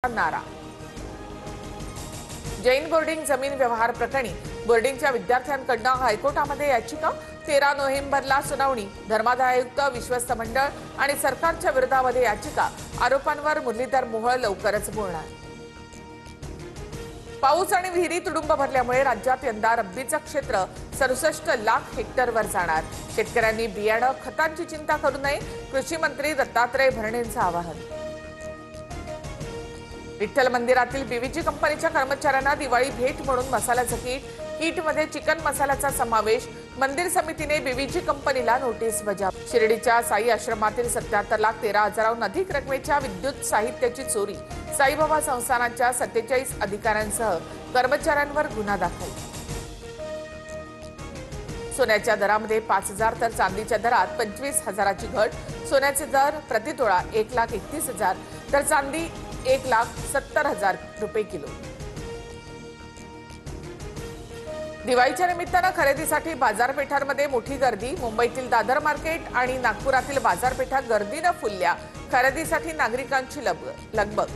नारा। जैन बोर्डिंग जमीन व्यवहार प्रकरणी बोर्डिंगच्या विद्यार्थ्यांकडून हायकोर्टामध्ये याचिका। 13 नोव्हेंबरला सुनावणी। धर्मादाय आयुक्त, विश्वस्त मंडळ आणि सरकारच्या विरोधामध्ये याचिका। आरोपांवर मुरलीधर मोहोळ लवकरच बोलणार। पाऊस आणि विहिरी तुडुंब भरल्यामुळे राज्यात यंदा रब्बीचं क्षेत्र 67 लाख हेक्टरवर जाणार। शेतकऱ्यांनी बियाणं खतांची चिंता करू नये, कृषी मंत्री दत्तात्रय भरणेंचं आवाहन। विठ्ठल मंदिरातील बीव्हीजी कंपनीच्या कर्मचाऱ्यांना दिवाळी भेट म्हणून मसाल्याचं किटमध्ये चिकन मसाल्याचा समावेश। मंदिर समितीने बीव्हीजी कंपनीला नोटीस बजावली। शिर्डीच्या साई आश्रमातील 77,13,000हून अधिक रकमेच्या विद्युत साहित्याची चोरी। साईबाबा संस्थानाच्या 47 अधिकाऱ्यांसह कर्मचाऱ्यांवर गुन्हा दाखल। सोन्याच्या दरामध्ये 5,000 तर चांदीच्या दरात 25,000ची घट। सोन्याचे दर प्रतितोळा 1,31,000 तर चांदी 1,70,000 रुपये किलो। दिवाळीच्या निमित्तानं खरेदीसाठी बाजारपेठांमध्ये मोठी गर्दी। मुंबईतील दादर मार्केट आणि नागपुरातील बाजारपेठा गर्दीनं फुलल्या। खरेदीसाठी नागरिकांची लगबग।